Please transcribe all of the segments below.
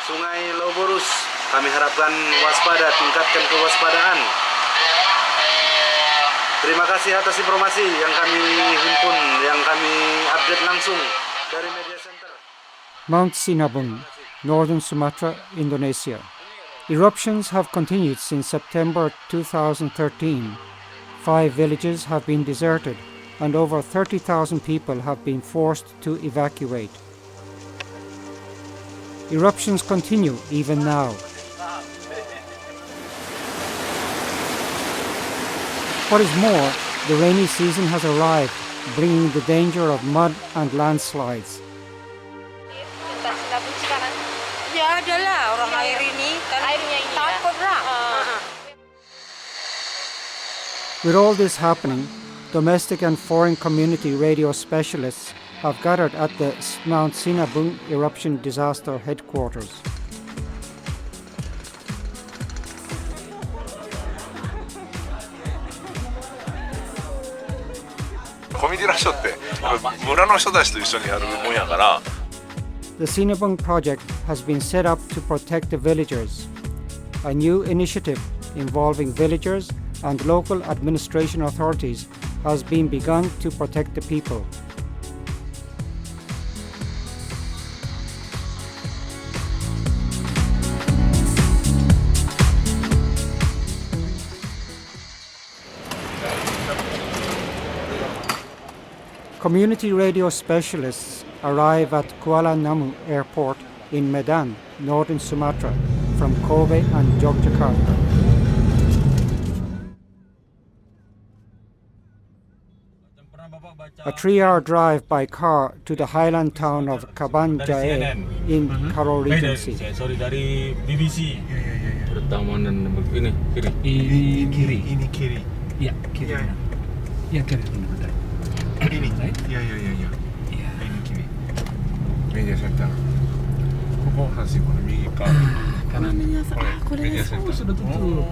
Sungai Loborus, kami harapkan waspada, tingkatkan kewaspadaan. Terima kasih atas informasi yang kami himpun, yang kami update langsung dari media center. Mt.Sinabung, Northern Sumatra, Indonesia. Eruptions have continued since September 2013. 5 villages have been deserted and over 30,000 people have been forced to evacuate. Eruptions continue even now. What is more, the rainy season has arrived, bringing the danger of mud and landslides. Ya adalah orang air ini kan takut lah. With all this happening, domestic and foreign community radio specialists have gathered at the Mt.Sinabung eruption disaster headquarters. The Sinabung project has been set up to protect the villagers, a new initiative involving villagers and local administration authorities has been begun to protect the people. Community radio specialists arrive at Kuala Namu Airport in Medan, Northern Sumatra, from Kobe and Yogyakarta. A 3-hour drive by car to the highland town of Kaban Jae in Karo Regency. Sorry, dari BBC. Pertamanan ini kiri. Ini kiri. Ya, kiri. Ya, kiri. Ini. Ya. Ini kiri. Media center. Koko masih kono migi ka. Kanan. Media center. Sudah tutup.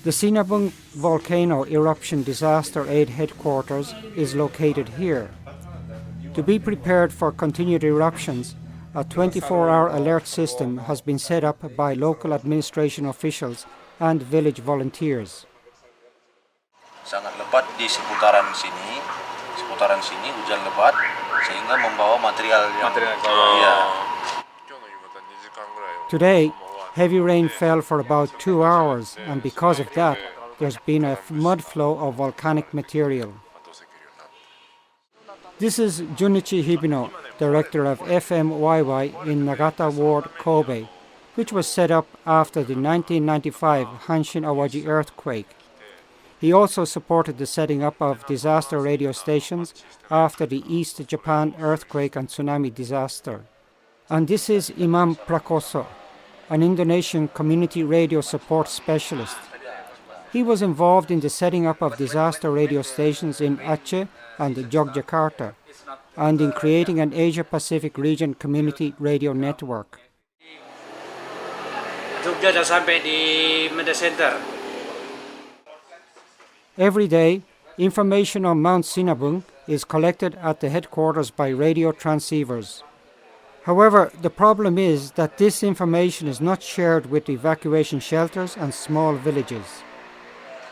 The Sinabung volcano eruption disaster aid headquarters is located here. To be prepared for continued eruptions, a 24-hour alert system has been set up by local administration officials and village volunteers. Sangat lebat di seputaran sini hujan lebat sehingga membawa material yang Today, heavy rain fell for about 2 hours, and because of that, there's been a mud flow of volcanic material. This is Junichi Hibino, director of FMYY in Nagata Ward, Kobe, which was set up after the 1995 Hanshin Awaji earthquake. He also supported the setting up of disaster radio stations after the East Japan earthquake and tsunami disaster. And this is Imam Prakoso, an Indonesian community radio support specialist. He was involved in the setting up of disaster radio stations in Aceh and Yogyakarta, and in creating an Asia-Pacific region community radio network. Jogja sudah sampai di media center. Every day, information on Mt.Sinabung is collected at the headquarters by radio transceivers. However, the problem is that this information is not shared with evacuation shelters and small villages.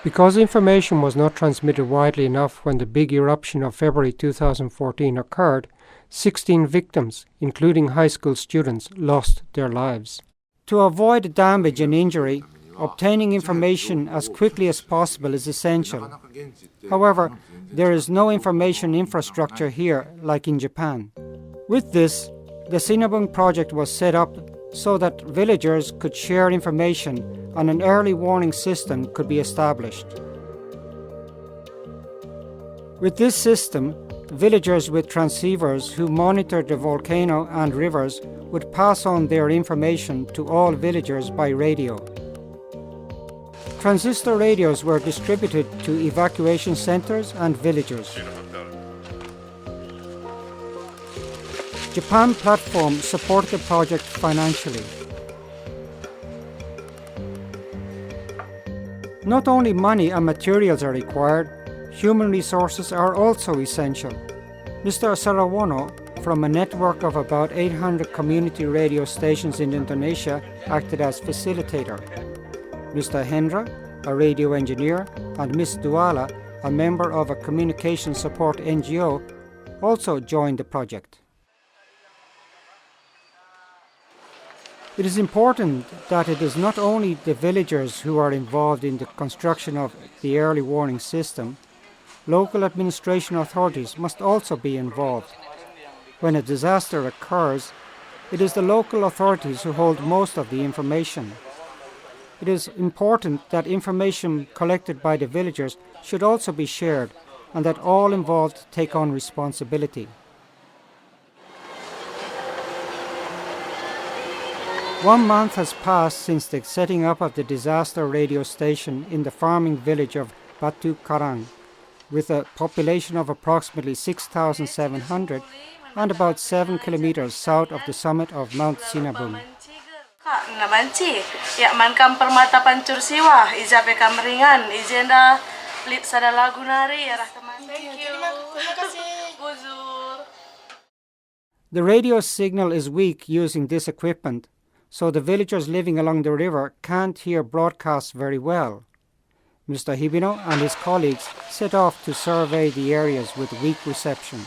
Because information was not transmitted widely enough when the big eruption of February 2014 occurred, 16 victims, including high school students, lost their lives. To avoid damage and injury, obtaining information as quickly as possible is essential. However, there is no information infrastructure here like in Japan. With this, the Sinabung project was set up so that villagers could share information and an early warning system could be established. With this system, villagers with transceivers who monitored the volcano and rivers would pass on their information to all villagers by radio. Transistor radios were distributed to evacuation centers and villagers. Japan Platform supported the project financially. Not only money and materials are required, Human resources are also essential. Mr. Sarawono, from a network of about 800 community radio stations in Indonesia, acted as facilitator. Mr. Hendra, a radio engineer, and Ms. Duala, a member of a communication support NGO, also joined the project. It is important that it is not only the villagers who are involved in the construction of the early warning system. Local administration authorities must also be involved. When a disaster occurs, it is the local authorities who hold most of the information. It is important that information collected by the villagers should also be shared and that all involved take on responsibility. One month has passed since the setting up of the disaster radio station in the farming village of Batu Karang, with a population of approximately 6,700 and about 7 kilometers south of the summit of Mt.Sinabung. Nabanci, ya mankam permata pancur siwa, ijabe kameringan, izenda lit sada lagu nari ya teman. Thank you. Buzur. The radio signal is weak using this equipment, so the villagers living along the river can't hear broadcasts very well. Mr. Hibino and his colleagues set off to survey the areas with weak reception.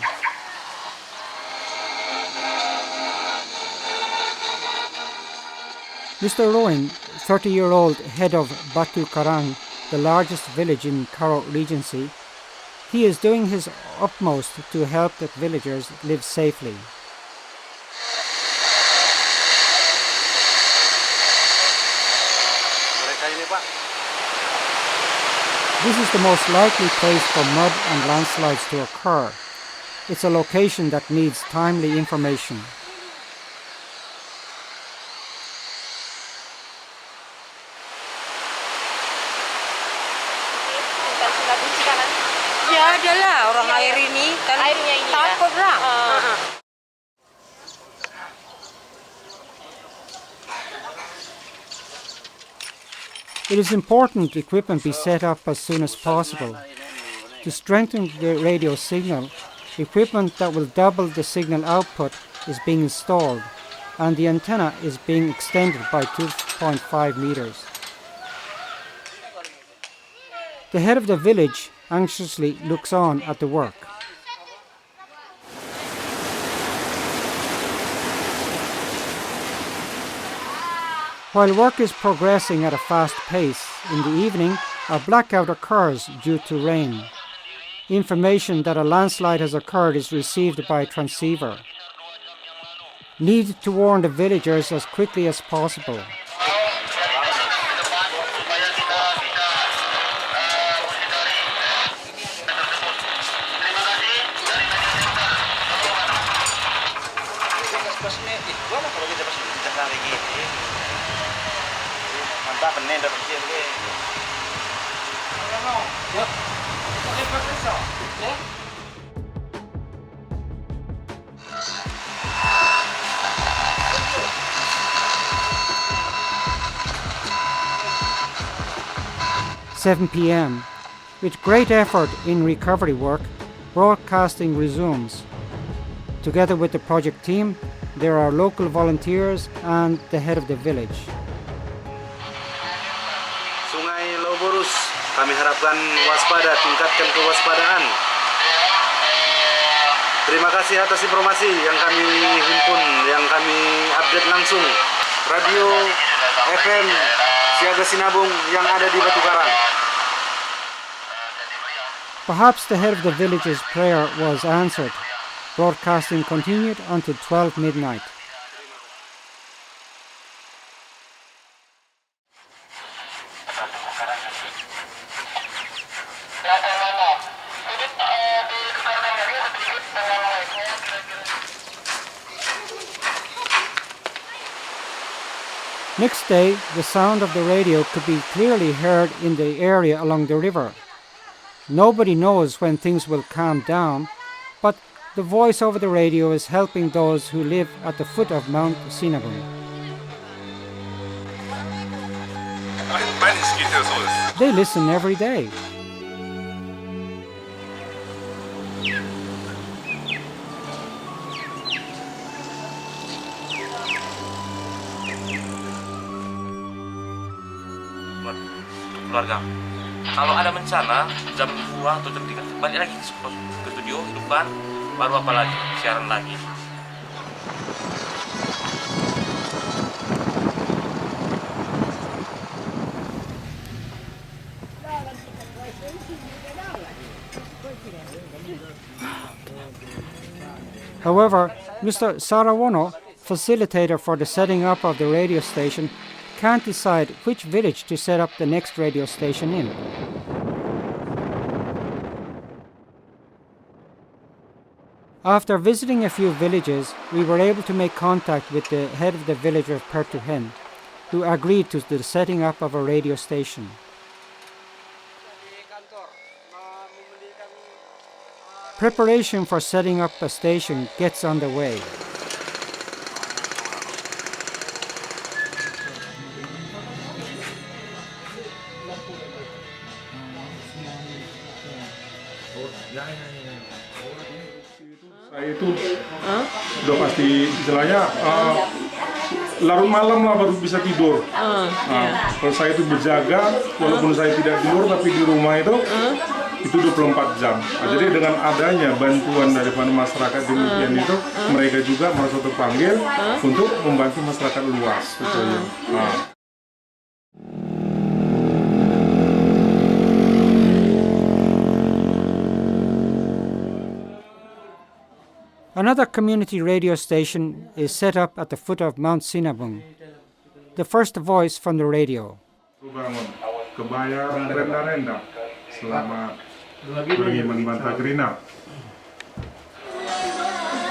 Mr. Roin, 30-year-old head of Batu Karang, the largest village in Karo Regency, he is doing his utmost to help the villagers live safely. This is the most likely place for mud and landslides to occur. It's a location that needs timely information. Ya ada lah orang air ini kan Airnya ini takut ya? lah. It is important equipment be set up as soon as possible. To strengthen the radio signal, equipment that will double the signal output is being installed, and the antenna is being extended by 2.5 meters. The head of the village anxiously looks on at the work. While work is progressing at a fast pace, in the evening a blackout occurs due to rain. Information that a landslide has occurred is received by a transceiver. Need to warn the villagers as quickly as possible. (7 p.m.) With great effort in recovery work, broadcasting resumes. Together with the project team, there are local volunteers and the head of the village. Sungai Lauborus, kami harapkan waspada, tingkatkan kewaspadaan. Terima kasih atas informasi yang kami himpun, yang kami update langsung. Radio FM Siaga Sinabung yang ada di Batu Karang. Perhaps the head of the village's prayer was answered. Broadcasting continued until 12 midnight. Next day, the sound of the radio could be clearly heard in the area along the river. Nobody knows when things will calm down, but the voice over the radio is helping those who live at the foot of Mt.Sinabung. They listen every day. Keluarga. Kalau ada bencana jam 2 atau jam 3 balik lagi ke studio, hidupkan, baru apa lagi, siaran lagi. However, Mr. Sarawono, facilitator for the setting up of the radio station, can't decide which village to set up the next radio station in. After visiting a few villages, we were able to make contact with the head of the village of Pertuhen, who agreed to the setting up of a radio station. Preparation for setting up a station gets underway. Saya itu udah pasti istilahnya larut malam lah baru bisa tidur. Kalau saya itu berjaga, walaupun saya tidak tidur tapi di rumah itu 24 jam. Jadi dengan adanya bantuan daripada masyarakat demikian itu, mereka juga merasa terpanggil untuk membantu masyarakat luas. Gitu ya. Another community radio station is set up at the foot of Mt.Sinabung. The first voice from the radio. Kebayar renda-renda selama pergi membantah Krina.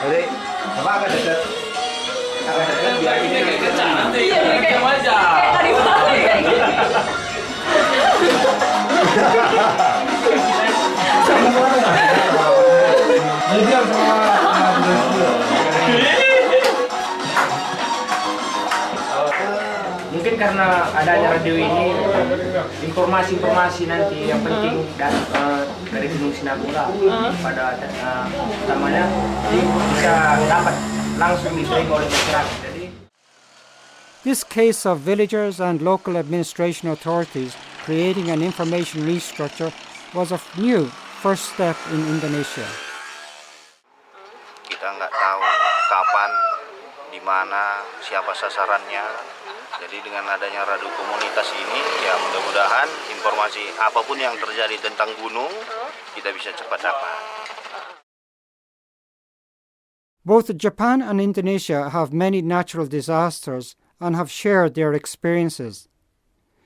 Jadi, apa agak dekat? Agak dekat biar ini nanti. Iya, kayak wajah. Mungkin karena adanya radio ini, informasi-informasi nanti yang penting dari Gunung Sinabung lah pada utamanya bisa dapat langsung diterima oleh masyarakat. This case of villagers and local administration authorities creating an information restructure was a new first step in Indonesia. Kita nggak tahu kapan, di mana, siapa sasarannya. Jadi dengan adanya radio komunitas ini, ya mudah-mudahan informasi apapun yang terjadi tentang gunung, kita bisa cepat dapat. Both Japan and Indonesia have many natural disasters and have shared their experiences.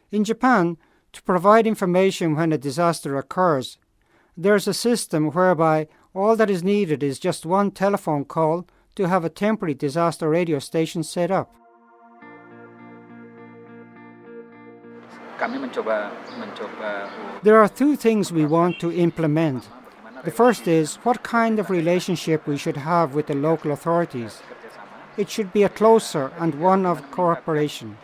In Japan, to provide information when a disaster occurs, there is a system whereby all that is needed is just one telephone call to have a temporary disaster radio station set up. There are two things we want to implement. The first is what kind of relationship we should have with the local authorities. It should be a closer and one of cooperation.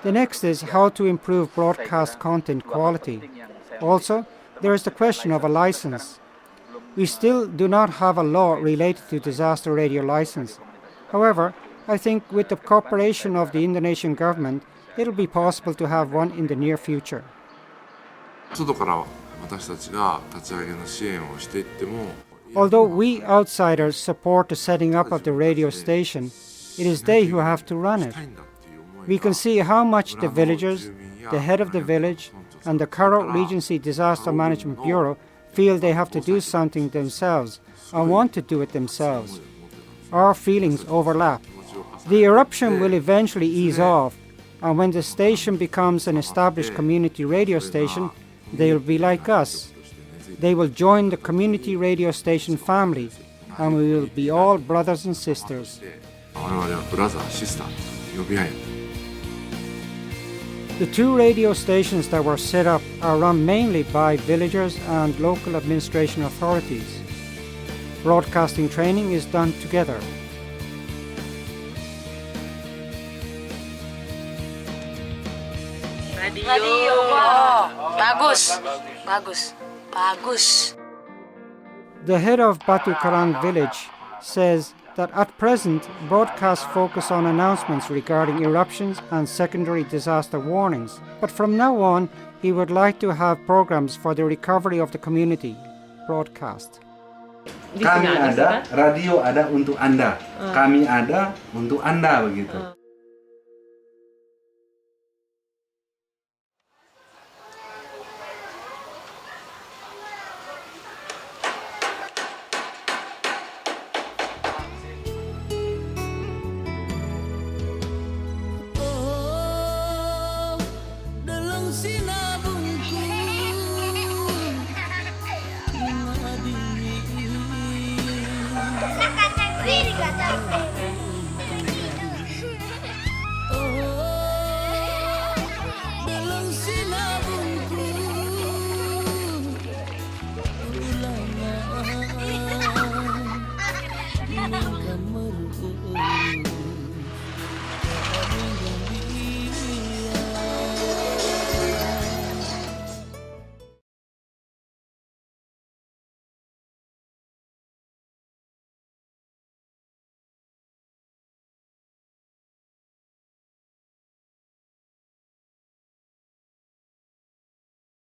The next is how to improve broadcast content quality. Also, there is the question of a license. We still do not have a law related to disaster radio license. However, I think with the cooperation of the Indonesian government, it will be possible to have one in the near future. Although we outsiders support the setting up of the radio station, it is they who have to run it. We can see how much the villagers, the head of the village, and the Karo Regency Disaster Management Bureau feel they have to do something themselves and want to do it themselves. Our feelings overlap. The eruption will eventually ease off, and when the station becomes an established community radio station, they will be like us. They will join the community radio station family, and we will be all brothers and sisters. The two radio stations that were set up are run mainly by villagers and local administration authorities. Broadcasting training is done together. Radio. Bagus. The head of Batu Karang village says that at present, broadcasts focus on announcements regarding eruptions and secondary disaster warnings. But from now on, he would like to have programs for the recovery of the community broadcast. Kami ada, radio ada untuk Anda. Kami ada untuk Anda begitu. Kata-kata